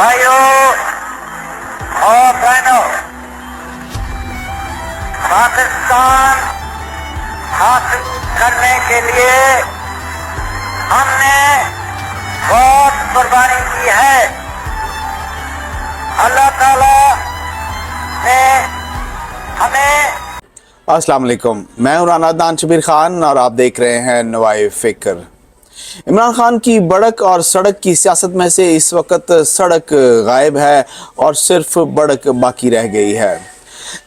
بھائیوں اور بہنوں، پاکستان حاصل کرنے کے لیے ہم نے بہت قربانی کی ہے۔ اللہ تعالیٰ نے ہمیں السلام علیکم، میں عمران عدنان شبیر خان اور آپ دیکھ رہے ہیں نوائے فکر۔ عمران خان کی بڑک اور سڑک کی سیاست میں سے اس وقت سڑک غائب ہے اور صرف بڑک باقی رہ گئی ہے۔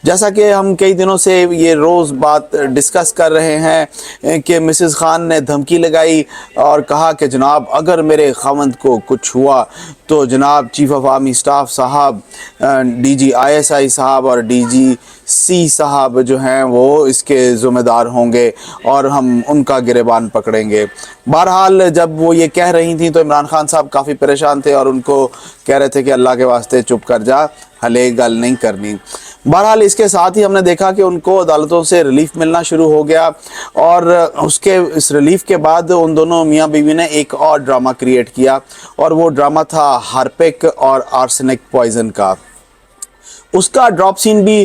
جیسا کہ ہم کئی دنوں سے یہ روز بات ڈسکس کر رہے ہیں کہ مسز خان نے دھمکی لگائی اور کہا کہ جناب اگر میرے خاوند کو کچھ ہوا تو جناب چیف آف آرمی سٹاف صاحب، ڈی جی ISI صاحب اور DGC صاحب جو ہیں وہ اس کے ذمہ دار ہوں گے اور ہم ان کا گریبان پکڑیں گے۔ بہرحال جب وہ یہ کہہ رہی تھیں تو عمران خان صاحب کافی پریشان تھے اور ان کو کہہ رہے تھے کہ اللہ کے واسطے چپ کر جا، ہلے گل نہیں کرنی۔ بہرحال اس کے ساتھ ہی ہم نے دیکھا کہ ان کو عدالتوں سے ریلیف ملنا شروع ہو گیا اور اس ریلیف کے بعد ان دونوں میاں بیوی نے ایک اور ڈرامہ کریٹ کیا اور وہ ڈرامہ تھا ہارپک اور آرسینک پوائزن کا۔ اس کا ڈراپ سین بھی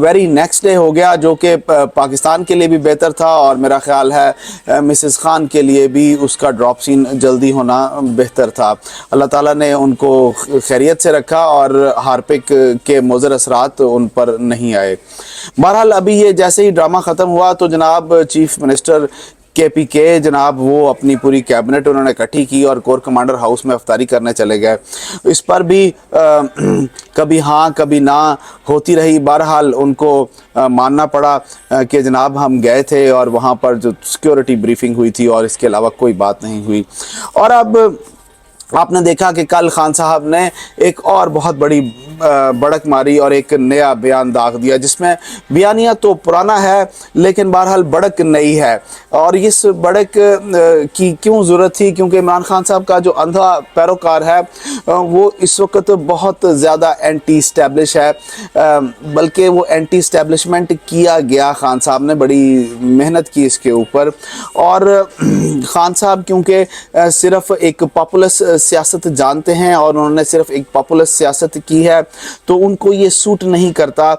ویری نیکسٹ ڈے ہو گیا، جو کہ پاکستان کے لیے بھی بہتر تھا اور میرا خیال ہے مسز خان کے لیے بھی اس کا ڈراپ سین جلدی ہونا بہتر تھا۔ اللہ تعالیٰ نے ان کو خیریت سے رکھا اور ہارپک کے مضر اثرات ان پر نہیں آئے۔ بہرحال ابھی یہ جیسے ہی ڈرامہ ختم ہوا تو جناب چیف منسٹر KPK جناب وہ اپنی پوری کیبنٹ انہوں نے اکٹھی کی اور کور کمانڈر ہاؤس میں افطاری کرنے چلے گئے۔ اس پر بھی کبھی ہاں کبھی نہ ہوتی رہی۔ بہرحال ان کو ماننا پڑا کہ جناب ہم گئے تھے اور وہاں پر جو سیکیورٹی بریفنگ ہوئی تھی اور اس کے علاوہ کوئی بات نہیں ہوئی۔ اور اب آپ نے دیکھا کہ کل خان صاحب نے ایک اور بہت بڑی بڑک ماری اور ایک نیا بیان داغ دیا، جس میں بیانیہ تو پرانا ہے لیکن بہرحال بڑک نئی ہے۔ اور اس بڑک کی کیوں ضرورت تھی؟ کیونکہ عمران خان صاحب کا جو اندھا پیروکار ہے وہ اس وقت بہت زیادہ اینٹی اسٹیبلش ہے، بلکہ وہ اینٹی اسٹیبلشمنٹ کیا گیا۔ خان صاحب نے بڑی محنت کی اس کے اوپر، اور خان صاحب کیونکہ صرف ایک پاپولس سیاست جانتے ہیں اور انہوں نے صرف ایک پاپولس سیاست کی ہے، تو ان کو یہ سوٹ نہیں کرتا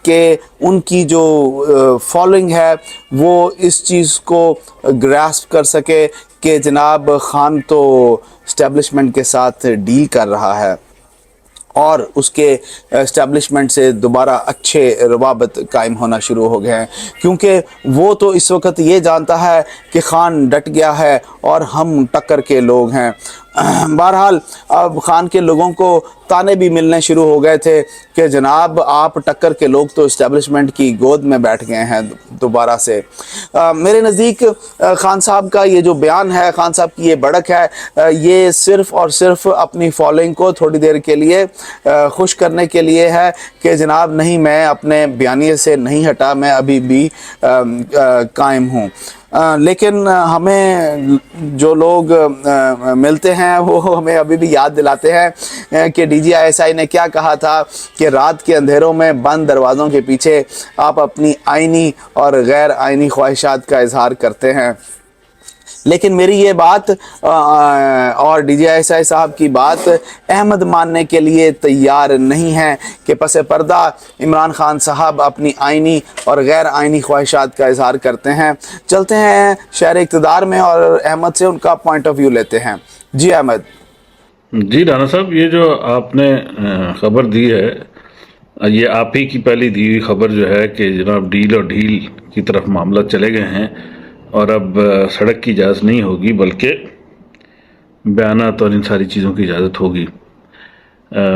کہ ان کی جو فالوئنگ ہے وہ اس چیز کو گراسپ کر سکے کہ جناب خان تو اسٹیبلشمنٹ کے ساتھ ڈیل کر رہا ہے اور اس کے اسٹیبلشمنٹ سے دوبارہ اچھے روابط قائم ہونا شروع ہو گئے ہیں، کیونکہ وہ تو اس وقت یہ جانتا ہے کہ خان ڈٹ گیا ہے اور ہم ٹکر کے لوگ ہیں۔ بہرحال اب خان کے لوگوں کو تانے بھی ملنے شروع ہو گئے تھے کہ جناب آپ ٹکر کے لوگ تو اسٹیبلشمنٹ کی گود میں بیٹھ گئے ہیں دوبارہ سے۔ میرے نزدیک خان صاحب کا یہ جو بیان ہے، خان صاحب کی یہ بڑک ہے، یہ صرف اور صرف اپنی فالوئنگ کو تھوڑی دیر کے لیے خوش کرنے کے لیے ہے کہ جناب نہیں، میں اپنے بیانیے سے نہیں ہٹا، میں ابھی بھی قائم ہوں۔ لیکن ہمیں جو لوگ ملتے ہیں وہ ہمیں ابھی بھی یاد دلاتے ہیں کہ DGI نے کیا کہا تھا کہ رات کے اندھیروں میں بند دروازوں کے پیچھے آپ اپنی آئینی اور غیر آئینی خواہشات کا اظہار کرتے ہیں۔ لیکن میری یہ بات اور DGI صاحب کی بات احمد ماننے کے لیے تیار نہیں ہے کہ پس پردہ عمران خان صاحب اپنی آئینی اور غیر آئینی خواہشات کا اظہار کرتے ہیں۔ چلتے ہیں شہر اقتدار میں اور احمد سے ان کا پوائنٹ آف ویو لیتے ہیں۔ جی احمد۔ جی رانا صاحب، یہ جو آپ نے خبر دی ہے، یہ آپ ہی کی پہلی دی ہوئی خبر جو ہے کہ جناب ڈیل اور ڈھیل کی طرف معاملات چلے گئے ہیں اور اب سڑک کی اجازت نہیں ہوگی بلکہ بیانات اور ان ساری چیزوں کی اجازت ہوگی۔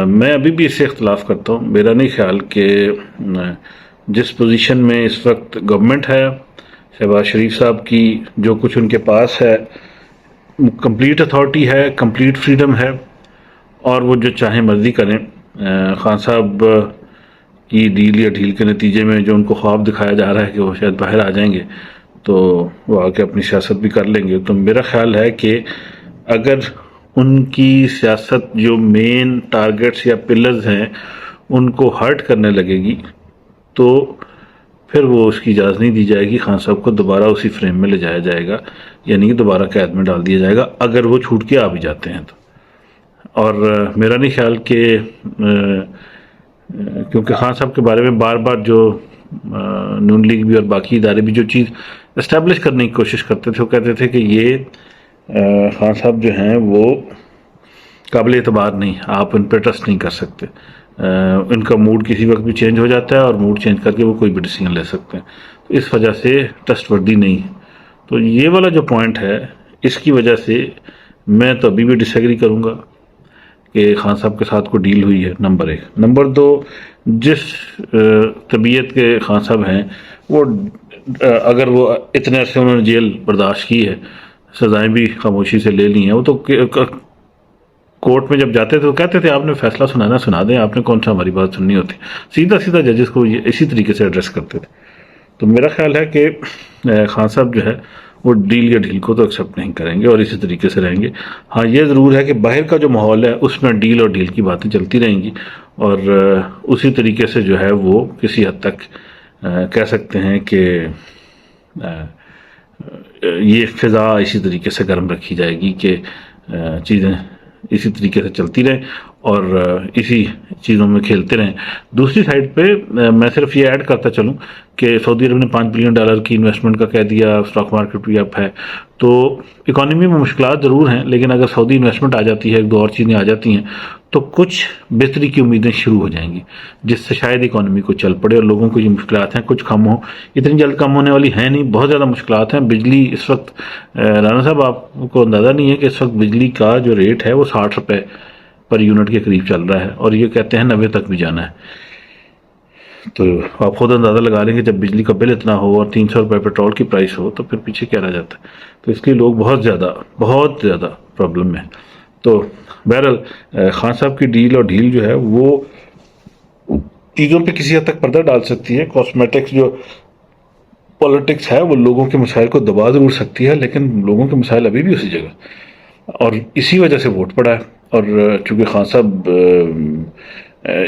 میں ابھی بھی اس سے اختلاف کرتا ہوں۔ میرا نہیں خیال کہ جس پوزیشن میں اس وقت گورنمنٹ ہے، شہباز شریف صاحب کی جو کچھ ان کے پاس ہے، کمپلیٹ اتھارٹی ہے، کمپلیٹ فریڈم ہے اور وہ جو چاہیں مرضی کریں۔ خان صاحب کی ڈیل یا ڈھیل کے نتیجے میں جو ان کو خواب دکھایا جا رہا ہے کہ وہ شاید باہر آ جائیں گے تو وہ آ کے اپنی سیاست بھی کر لیں گے، تو میرا خیال ہے کہ اگر ان کی سیاست جو مین ٹارگٹس یا پلرز ہیں ان کو ہرٹ کرنے لگے گی تو پھر وہ اس کی اجازت نہیں دی جائے گی۔ خان صاحب کو دوبارہ اسی فریم میں لے جایا جائے گا، یعنی کہ دوبارہ قید میں ڈال دیا جائے گا اگر وہ چھوٹ کے آ بھی جاتے ہیں تو۔ اور میرا نہیں خیال کہ کیونکہ خان صاحب کے بارے میں بار بار جو نون لیگ بھی اور باقی ادارے بھی جو چیز اسٹیبلش کرنے کی کوشش کرتے تھے، وہ کہتے تھے کہ یہ خان صاحب جو ہیں وہ قابل اعتبار نہیں، آپ ان پہ ٹرسٹ نہیں کر سکتے، ان کا موڈ کسی وقت بھی چینج ہو جاتا ہے اور موڈ چینج کر کے وہ کوئی بھی ڈیسیجن لے سکتے ہیں، تو اس وجہ سے ٹرسٹ وردی نہیں ہے۔ تو یہ والا جو پوائنٹ ہے، اس کی وجہ سے میں تو ابھی بھی ڈس ایگری کروں گا کہ خان صاحب کے ساتھ کوئی ڈیل ہوئی ہے، نمبر 1۔ نمبر 2، جس طبیعت کے خان صاحب ہیں، وہ اگر وہ اتنے عرصے انہوں نے جیل برداشت کی ہے، سزائیں بھی خاموشی سے لے لی ہیں، وہ تو کورٹ میں جب جاتے تھے تو کہتے تھے آپ نے فیصلہ سنانا سنا دیں، آپ نے کون سا ہماری بات سننی ہوتی، سیدھا سیدھا ججز کو اسی طریقے سے ایڈریس کرتے تھے۔ تو میرا خیال ہے کہ خان صاحب جو ہے وہ ڈیل یا ڈھیل کو تو ایکسیپٹ نہیں کریں گے اور اسی طریقے سے رہیں گے۔ ہاں یہ ضرور ہے کہ باہر کا جو ماحول ہے اس میں ڈیل اور ڈھیل کی باتیں چلتی رہیں گی، اور اسی طریقے سے جو ہے وہ کسی حد تک کہہ سکتے ہیں کہ یہ فضا اسی طریقے سے گرم رکھی جائے گی کہ چیزیں اسی طریقے سے چلتی رہیں اور اسی چیزوں میں کھیلتے رہیں۔ دوسری سائڈ پہ میں صرف یہ ایڈ کرتا چلوں کہ سعودی عرب نے $5 بلین کی انویسٹمنٹ کا کہہ دیا، اسٹاک مارکیٹ بھی اپ ہے، تو اکانومی میں مشکلات ضرور ہیں، لیکن اگر سعودی انویسٹمنٹ آ جاتی ہے، ایک دو اور چیزیں آ جاتی ہیں، تو کچھ بہتری کی امیدیں شروع ہو جائیں گی، جس سے شاید اکانومی کو چل پڑے اور لوگوں کو یہ مشکلات ہیں کچھ کم ہوں۔ اتنی جلد کم ہونے والی ہیں نہیں، بہت زیادہ مشکلات ہیں۔ بجلی اس وقت رانا صاحب آپ کو اندازہ نہیں ہے کہ اس وقت بجلی کا جو ریٹ ہے وہ $60 پر یونٹ کے قریب چل رہا ہے، اور یہ کہتے ہیں 90 تک بھی جانا ہے۔ تو آپ خود اندازہ لگا لیں کہ جب بجلی کا بل اتنا ہو اور $300 پیٹرول کی پرائس ہو تو پھر پیچھے کیا رہ جاتا ہے۔ تو اس لیے لوگ بہت زیادہ پرابلم میں۔ تو بہرحال خان صاحب کی ڈیل اور ڈھیل جو ہے وہ چیزوں پہ کسی حد تک پردہ ڈال سکتی ہے۔ کاسمیٹکس جو پولیٹکس ہے وہ لوگوں کے مسائل کو دبا ضرور سکتی ہے، لیکن لوگوں کے مسائل ابھی بھی اسی جگہ، اور اسی وجہ سے ووٹ پڑا ہے۔ اور چونکہ خان صاحب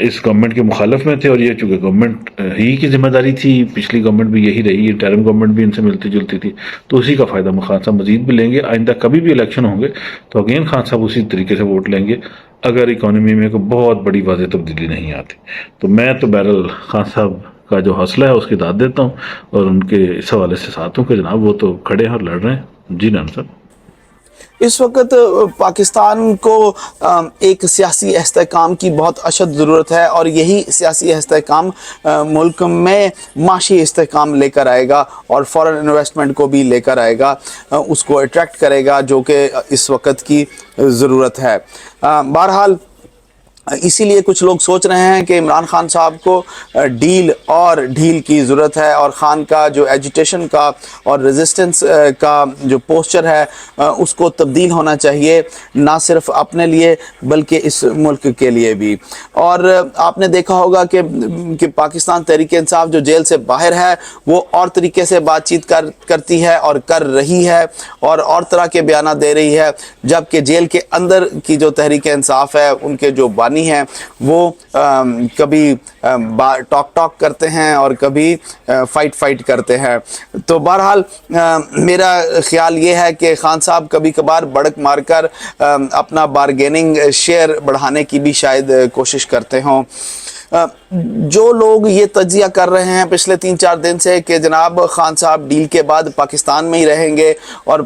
اس گورنمنٹ کے مخالف میں تھے، اور یہ چونکہ گورنمنٹ ہی کی ذمہ داری تھی، پچھلی گورنمنٹ بھی یہی رہی، انٹرم گورنمنٹ بھی ان سے ملتی جلتی تھی، تو اسی کا فائدہ خان صاحب مزید بھی لیں گے۔ آئندہ کبھی بھی الیکشن ہوں گے تو اگین خان صاحب اسی طریقے سے ووٹ لیں گے اگر اکانومی میں کوئی بہت بڑی واضح تبدیلی نہیں آتی۔ تو میں تو بہرحال خان صاحب کا جو حوصلہ ہے اس کی داد دیتا ہوں، اور ان کے اس حوالے سے ساتھ ہوں کہ جناب وہ تو کھڑے ہیں اور لڑ رہے ہیں۔ جی نام صاحب، اس وقت پاکستان کو ایک سیاسی استحکام کی بہت اشد ضرورت ہے، اور یہی سیاسی استحکام ملک میں معاشی استحکام لے کر آئے گا اور فورن انویسٹمنٹ کو بھی لے کر آئے گا، اس کو اٹریکٹ کرے گا، جو کہ اس وقت کی ضرورت ہے۔ بہرحال اسی لیے کچھ لوگ سوچ رہے ہیں کہ عمران خان صاحب کو ڈیل اور ڈھیل کی ضرورت ہے، اور خان کا جو ایجیٹیشن کا اور ریزسٹنس کا جو پوسچر ہے اس کو تبدیل ہونا چاہیے، نہ صرف اپنے لیے بلکہ اس ملک کے لیے بھی۔ اور آپ نے دیکھا ہوگا کہ پاکستان تحریک انصاف جو جیل سے باہر ہے وہ اور طریقے سے بات چیت کرتی ہے اور کر رہی ہے، اور طرح کے بیانات دے رہی ہے، جبکہ جیل کے اندر کی جو تحریک انصاف ہے ان کے جو بانی ہیں وہ کبھی ٹاک کرتے ہیں اور کبھی فائٹ کرتے ہیں۔ تو بہرحال میرا خیال یہ ہے کہ خان صاحب کبھی کبھار بڑک مار کر اپنا بارگیننگ شیئر بڑھانے کی بھی شاید کوشش کرتے ہوں۔ جو لوگ یہ تجزیہ کر رہے ہیں پچھلے 3-4 دن سے کہ جناب خان صاحب ڈیل کے بعد پاکستان میں ہی رہیں گے، اور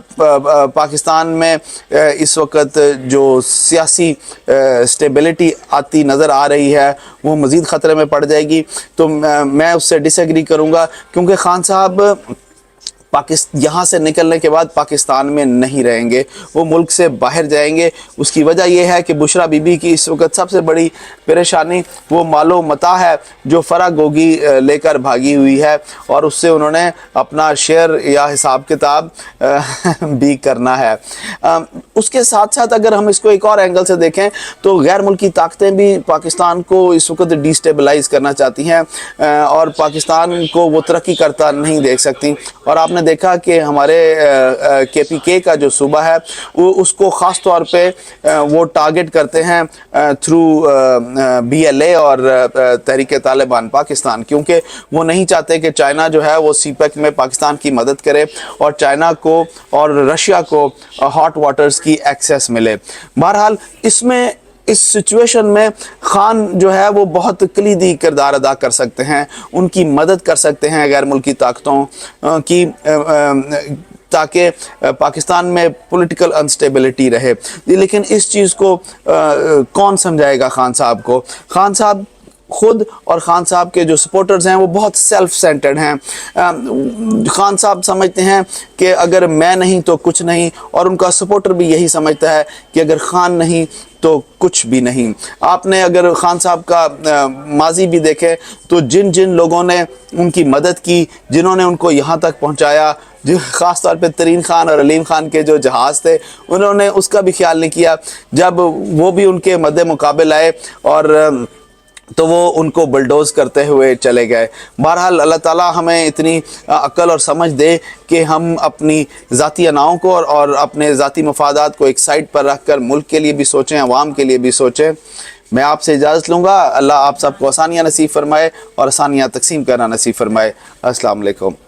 پاکستان میں اس وقت جو سیاسی سٹیبلٹی آتی نظر آ رہی ہے وہ مزید خطرے میں پڑ جائے گی، تو میں اس سے ڈس ایگری کروں گا، کیونکہ خان صاحب یہاں سے نکلنے کے بعد پاکستان میں نہیں رہیں گے، وہ ملک سے باہر جائیں گے۔ اس کی وجہ یہ ہے کہ بشرا بی بی کی اس وقت سب سے بڑی پریشانی وہ مال و متاع ہے جو فرا گوگی لے کر بھاگی ہوئی ہے، اور اس سے انہوں نے اپنا شیئر یا حساب کتاب بھی کرنا ہے۔ اس کے ساتھ ساتھ اگر ہم اس کو ایک اور اینگل سے دیکھیں تو غیر ملکی طاقتیں بھی پاکستان کو اس وقت ڈی سٹیبلائز کرنا چاہتی ہیں، اور پاکستان کو وہ ترقی کرتا نہیں دیکھ سکتی۔ اور آپ نے دیکھا کہ ہمارے KPK کا جو صوبہ ہے وہ اس کو خاص طور پہ وہ ٹارگٹ کرتے ہیں تھرو BLA اور تحریک طالبان پاکستان، کیونکہ وہ نہیں چاہتے کہ چائنا جو ہے وہ CPEC میں پاکستان کی مدد کرے اور چائنا کو اور رشیا کو ہاٹ واٹرز کی ایکسیس ملے۔ بہرحال اس میں اس سچویشن میں خان جو ہے وہ بہت کلیدی کردار ادا کر سکتے ہیں، ان کی مدد کر سکتے ہیں غیر ملکی طاقتوں کی، تاکہ پاکستان میں پولیٹیکل انسٹیبلٹی رہے۔ لیکن اس چیز کو کون سمجھائے گا خان صاحب کو؟ خان صاحب خود اور خان صاحب کے جو سپورٹرز ہیں وہ بہت سیلف سینٹرڈ ہیں۔ خان صاحب سمجھتے ہیں کہ اگر میں نہیں تو کچھ نہیں، اور ان کا سپورٹر بھی یہی سمجھتا ہے کہ اگر خان نہیں تو کچھ بھی نہیں۔ آپ نے اگر خان صاحب کا ماضی بھی دیکھے تو جن جن لوگوں نے ان کی مدد کی، جنہوں نے ان کو یہاں تک پہنچایا، خاص طور پہ ترین خان اور علیم خان کے جو جہاز تھے، انہوں نے اس کا بھی خیال نہیں کیا جب وہ بھی ان کے مد مقابل آئے، اور تو وہ ان کو بلڈوز کرتے ہوئے چلے گئے۔ بہرحال اللہ تعالیٰ ہمیں اتنی عقل اور سمجھ دے کہ ہم اپنی ذاتی اناؤں کو اور اپنے ذاتی مفادات کو ایک سائڈ پر رکھ کر ملک کے لیے بھی سوچیں، عوام کے لیے بھی سوچیں۔ میں آپ سے اجازت لوں گا۔ اللہ آپ سب کو آسانیاں نصیب فرمائے اور آسانیاں تقسیم کرنا نصیب فرمائے۔ السلام علیکم۔